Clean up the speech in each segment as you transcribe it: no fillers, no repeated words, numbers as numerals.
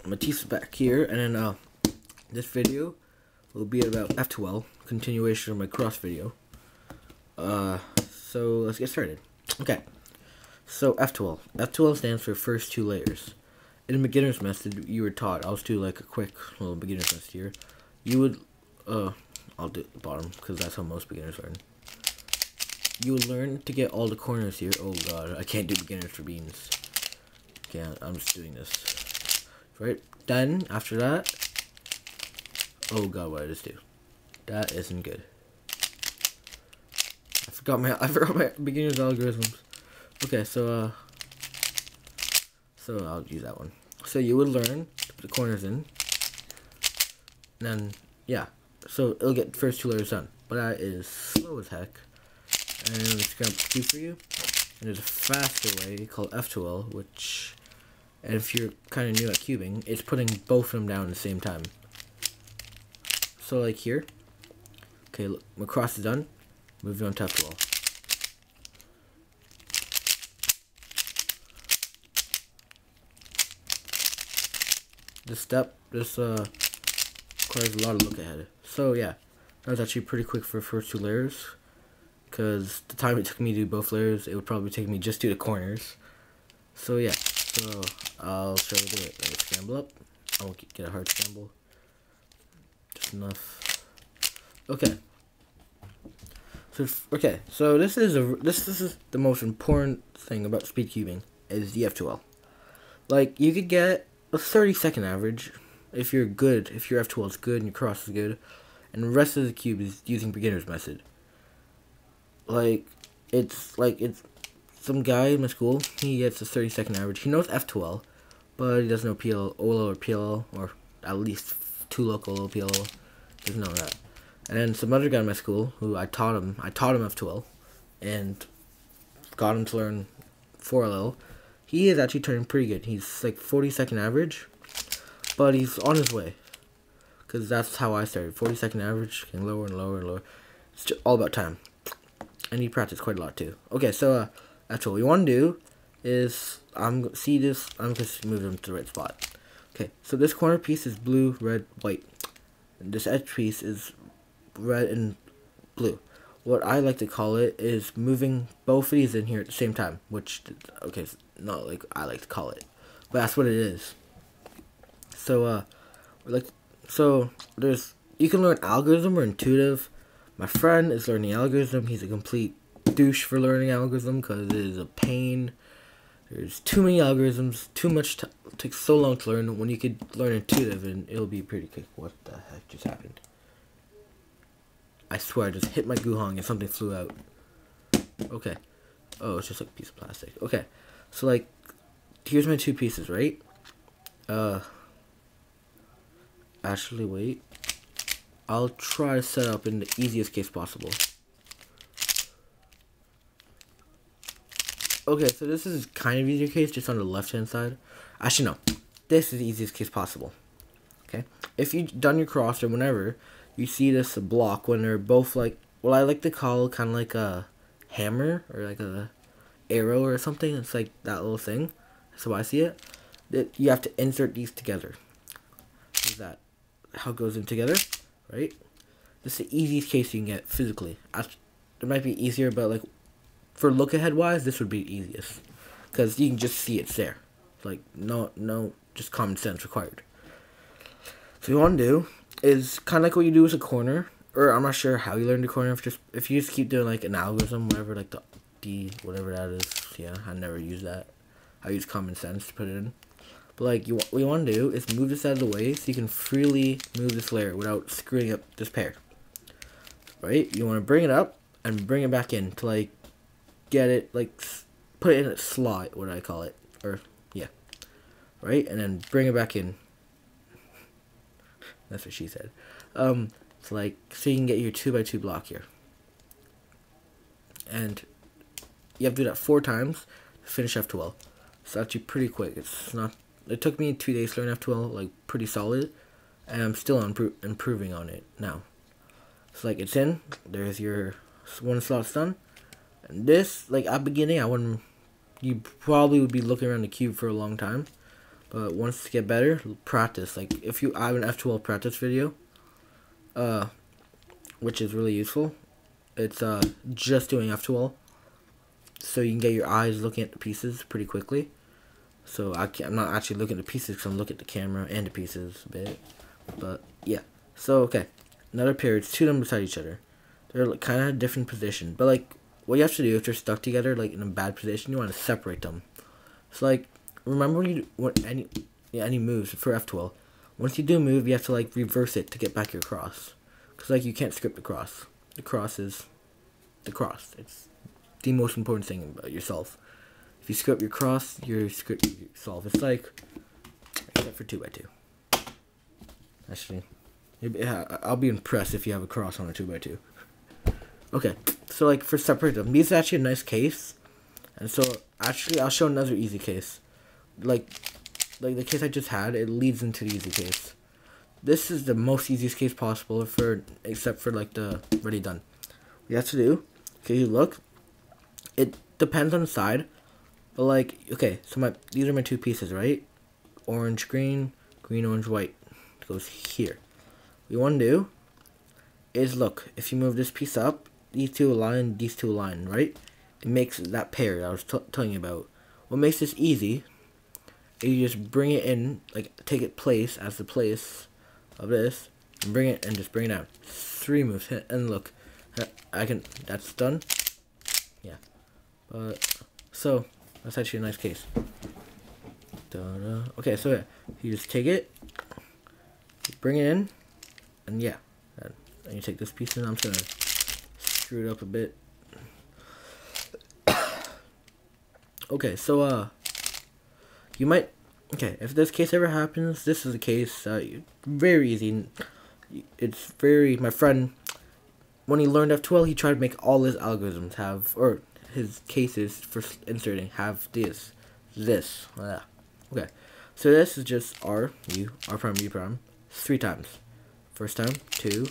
Matisse back here, and then this video will be about F2L, continuation of my cross video. So let's get started. Okay, so F2L. F2L stands for first two layers. In beginner's method, you were taught, I'll just do like a quick little beginner's method here. You would, I'll do the bottom, because that's how most beginners learn. You would learn to get all the corners here. Oh god, I can't do beginners for beans. Okay, I'm just doing this. Right, then, after that, oh god, what did I just do? That isn't good. I forgot my beginner's algorithms. Okay, so I'll use that one. So you would learn to put the corners in, and then, yeah, so it'll get the first two layers done. But that is slow as heck. And it's going to cube for you. And there's a faster way called F2L, which, and if you're kind of new at cubing, it's putting both of them down at the same time. So like here, okay, look, my cross is done. Moving on to F2L. This requires a lot of look ahead. So yeah, that was actually pretty quick for the first two layers. Because the time it took me to do both layers, it would probably take me just to do the corners. So yeah, so I'll show you the scramble up. I won't get a hard scramble. Just enough. Okay. So this is the most important thing about speedcubing is the F2L. Like, you could get a 30-second average if you're good, if your F2L is good and your cross is good, and the rest of the cube is using beginner's method. Like it's some guy in my school, he gets a 30-second average. He knows F2L, but he doesn't know OLO or PLL, or at least two local PLL. Doesn't know that. And then some other guy in my school who I taught him F2L and got him to learn 4LL. He is actually turning pretty good. He's like 40-second average, but he's on his way. Because that's how I started. 40-second average, getting lower and lower and lower. It's just all about time. And he practiced quite a lot too. Okay, so that's what we want to do is I'm just move them to the right spot. Okay, so this corner piece is blue, red, white. And this edge piece is red and blue. What I like to call it is moving both of these in here at the same time, which, okay, it's not like I like to call it, but that's what it is. So you can learn algorithm or intuitive. My friend is learning algorithm. He's a complete douche for learning algorithm because it is a pain. There's too many algorithms, too much takes so long to learn when you could learn intuitive and it'll be pretty quick. What the heck just happened? I swear I just hit my guhong and something flew out. Okay. Oh, it's just like a piece of plastic. Okay. So like, here's my two pieces, right? Actually, wait. I'll try to set up in the easiest case possible. Okay, so this is kind of easier case, just on the left-hand side. Actually, no. This is the easiest case possible. Okay? If you've done your cross or whenever, you see this block when they're both like, what I like to call kind of like a hammer or like a arrow or something. It's like that little thing. So I see it. That you have to insert these together. Is that how it goes in together? Right? This is the easiest case you can get physically. It might be easier, but like for look ahead wise, this would be the easiest because you can just see it's there. Like no, just common sense required. So what you want to do is kind of like what you do with a corner, or I'm not sure how you learn the corner. If you just keep doing like an algorithm, whatever, like the D, whatever that is. Yeah, I never use that. I use common sense to put it in. But like what you want to do is move this out of the way so you can freely move this layer without screwing up this pair. Right? You want to bring it up and bring it back in to like get it, like put it in a slot, what do I call it? Or yeah. Right? And then bring it back in. That's what she said. So like, so you can get your 2x2 block here. And you have to do that 4 times to finish F2L. It's actually pretty quick. It took me 2 days to learn F2L, like pretty solid, and I'm still improving on it now. So like it's in, there's your one slot's done, and this, like at beginning, you probably would be looking around the cube for a long time, But once you get better, practice. Like if you have an F2L practice video, which is really useful. It's just doing F2L, so you can get your eyes looking at the pieces pretty quickly. So I'm not actually looking at the pieces because I'm looking at the camera and the pieces a bit. But yeah. So okay, another pair. It's two of them beside each other. They're like, kind of a different position. But like what you have to do if they're stuck together, like in a bad position, you want to separate them. So like remember when any moves for F2L. Once you do a move, you have to like reverse it to get back your cross. Cause like you can't script the cross. The cross is the cross. It's the most important thing about yourself. If you script your cross, you're script yourself. It's like, except for 2x2. Actually, I'll be impressed if you have a cross on a 2x2. Okay, so like for separate them, these are actually a nice case. And so actually, I'll show another easy case. Like the case I just had, it leads into the easy case. This is the most easiest case possible except for like the already done. What you have to do, okay, you look, it depends on the side, but like, okay, so these are my two pieces, right? Orange, green, green, orange, white. It goes here. What you want to do is look, if you move this piece up, these two align, right? It makes that pair I was telling you about. What makes this easy is you just bring it in, like take it place as the place of this, and bring it and just bring it out. 3 moves, and look, that's done. Yeah, but so that's actually a nice case. Okay, so yeah, you just take it, bring it in, and yeah, and you take this piece, and I'm just gonna screw it up a bit. Okay, so you might. Okay, if this case ever happens, this is a case very easy. It's very, my friend, when he learned F2L, he tried to make all his algorithms have, or his cases for inserting have this. Yeah. Okay, so this is just R prime, U prime, 3 times. First time, 2.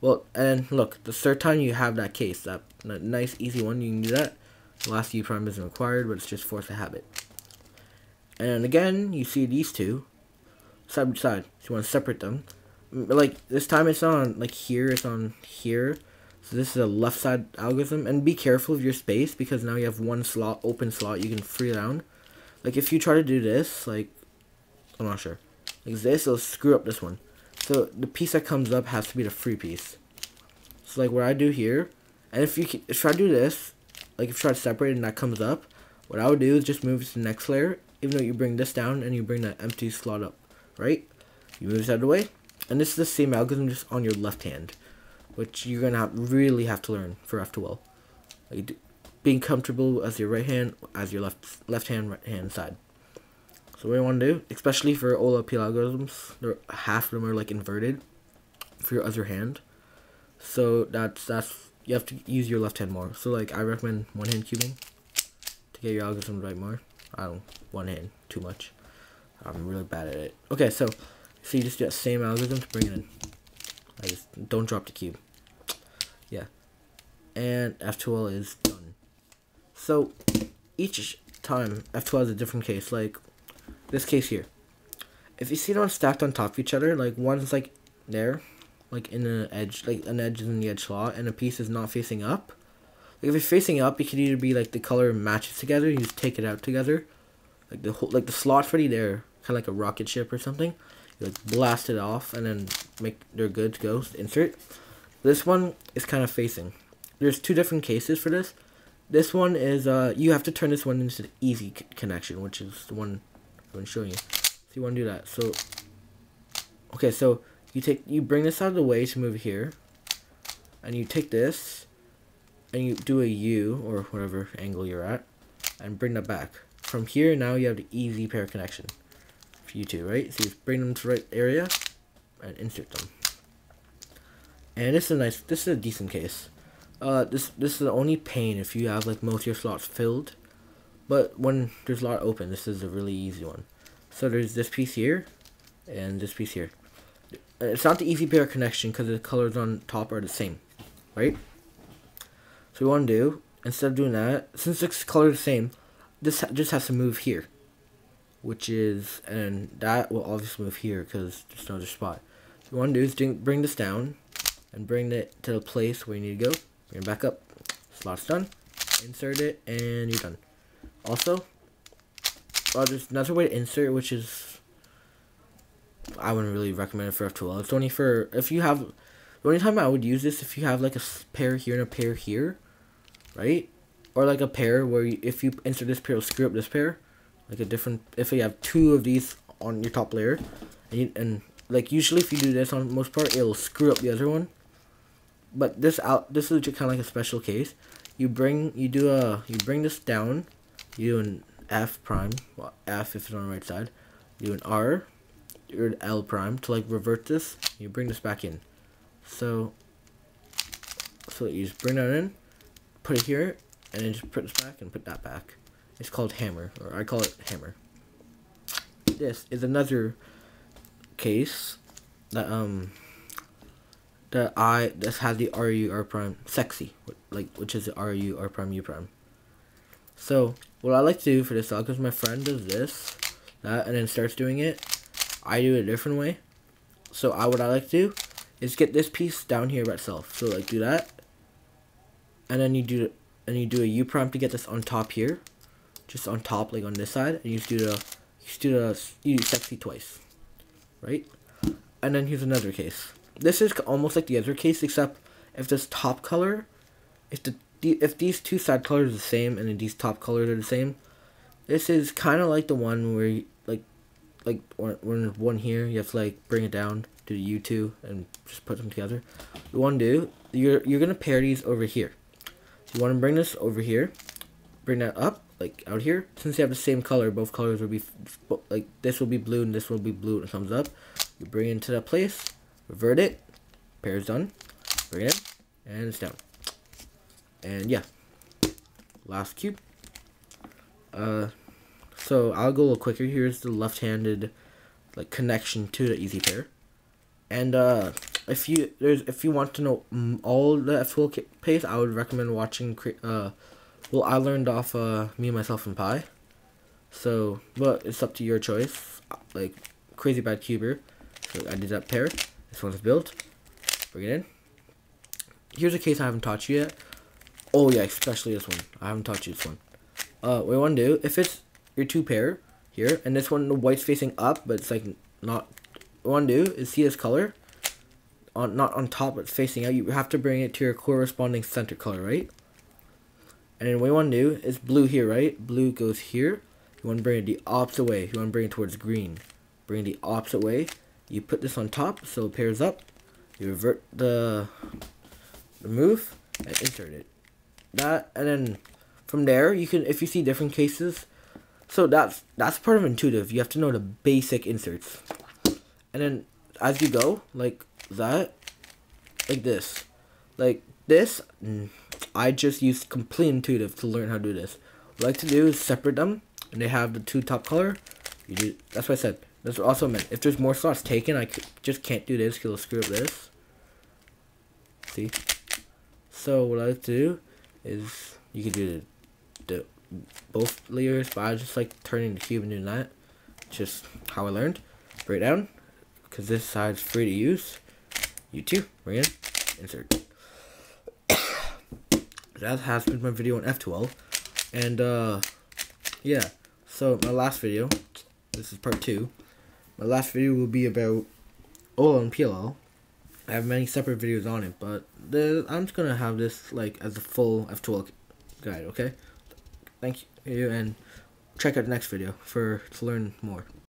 Well, and look, the third time you have that case, that nice easy one, you can do that. The last U prime isn't required, but it's just force a habit. And again, you see these two side by side. So you want to separate them. Like this time it's not on like here, it's on here. So this is a left side algorithm. And be careful of your space because now you have one slot, open slot, you can free it down. Like if you try to do this, like I'm not sure. Like this, it'll screw up this one. So the piece that comes up has to be the free piece. So like what I do here, and if you try to do this, like if you try to separate it and that comes up, what I would do is just move it to the next layer. Even though you bring this down and you bring that empty slot up, right? You move this out of the way, and this is the same algorithm just on your left hand, which you're gonna really have to learn for F2L. Like being comfortable as your right hand, as your left hand, right hand side. So what you want to do, especially for OLP algorithms, half of them are like inverted for your other hand. So that's you have to use your left hand more. So like I recommend one hand cubing to get your algorithm right more. I don't one hand too much. I'm really bad at it. Okay, so you just do that same algorithm to bring it in. I just don't drop the cube. Yeah, and F2L is done. So each time F2L is a different case. Like this case here. If you see them stacked on top of each other, like one's like there, like in the edge, like an edge is in the edge slot, and a piece is not facing up. Like if it's facing up, it could either be like the color matches together, you just take it out together. Like the whole, like the slot's already there, kind of like a rocket ship or something. You like blast it off and then they're good to go. Insert. This one is kind of facing. There's 2 different cases for this. This one is you have to turn this one into the easy connection, which is the one I've been showing you. So you want to do that. So okay, so you bring this out of the way to move here, and you take this. And you do a U, or whatever angle you're at, and bring that back. From here, now you have the easy pair connection for you two, right? So you bring them to the right area, and insert them. And this is a decent case. This is the only pain if you have like most of your slots filled. But when there's a lot open, this is a really easy one. So there's this piece here, and this piece here. It's not the easy pair connection because the colors on top are the same, right? So what we want to do, instead of doing that, since the color is the same, this just has to move here. which is, and that will obviously move here because there's no other spot. What you want to do is bring this down and bring it to the place where you need to go. Bring it back up. Slot's done. Insert it, and you're done. Also, there's another way to insert, which is, I wouldn't really recommend it for F2L. It's only for, if you have, the only time I would use this if you have like a pair here and a pair here, right? Or like a pair where you, if you insert this pair, it'll screw up this pair. Like a different, if you have two of these on your top layer, and like usually if you do this on most part, it'll screw up the other one. But this is kind of like a special case. You bring this down, you do an F prime, well, F if it's on the right side, you do an R, or an L prime to like revert this. You bring this back in. So you just bring that in, put it here, and then just put this back and put that back. It's called hammer, or I call it hammer. This is another case that this has the RU R prime sexy, which is the RU R prime U prime. So what I like to do for this because my friend does this, that, and then starts doing it, I do it a different way. So what I like to do is get this piece down here by itself. So like do that, and then you do a U prime to get this on top here, just on top, like on this side, and you do sexy twice, right? And then here's another case. This is almost like the other case, except if this top color, if these two side colors are the same and then these top colors are the same, this is kind of like the one where you, when there's one here, you have to like bring it down to the U2 and just put them together. You want to do, you're gonna pair these over here. So you want to bring this over here, bring that up like out here. Since they have the same color, both colors will be like this will be blue and this will be blue when it comes up. You bring it into that place, revert it, pair is done, bring it in, and it's down. And yeah, last cube. So I'll go a little quicker. Here's the left-handed like connection to the easy pair. And if you want to know all the F2L plays, I would recommend watching. Well, I learned off Me, Myself, and Pi. So, but it's up to your choice. Like Crazy Bad Cuber. So I did that pair. This one's built. Bring it in. Here's a case I haven't taught you yet. Oh yeah, especially this one. I haven't taught you this one. What you want to do, if it's your two pair here, and this one the white's facing up, but it's like not. What you want to do is see this color, not on top, but it's facing out. You have to bring it to your corresponding center color, right? And then what you want to do is blue here, right? Blue goes here. You want to bring it the opposite way. You want to bring it towards green. Bring it the opposite way. You put this on top so it pairs up. You revert the move and insert it. That, and then from there you can, if you see different cases, so that's part of intuitive. You have to know the basic inserts, and then as you go like that, like this, I just use complete intuitive to learn how to do this. What I like to do is separate them, and they have the two top color. You do, that's what I said. That's what also meant. If there's more slots taken, I just can't do this because it'll screw up this. See? So what I like to do is you can do the both layers, but I just like turning the cube and doing that. Just how I learned. Break it down, because this side's free to use. U2, bring in, insert. That has been my video on F2L, and yeah. So my last video, this is part 2. My last video will be about OLL and PLL. I have many separate videos on it, but I'm just gonna have this like as a full F2L guide. Okay, thank you, and check out the next video to learn more.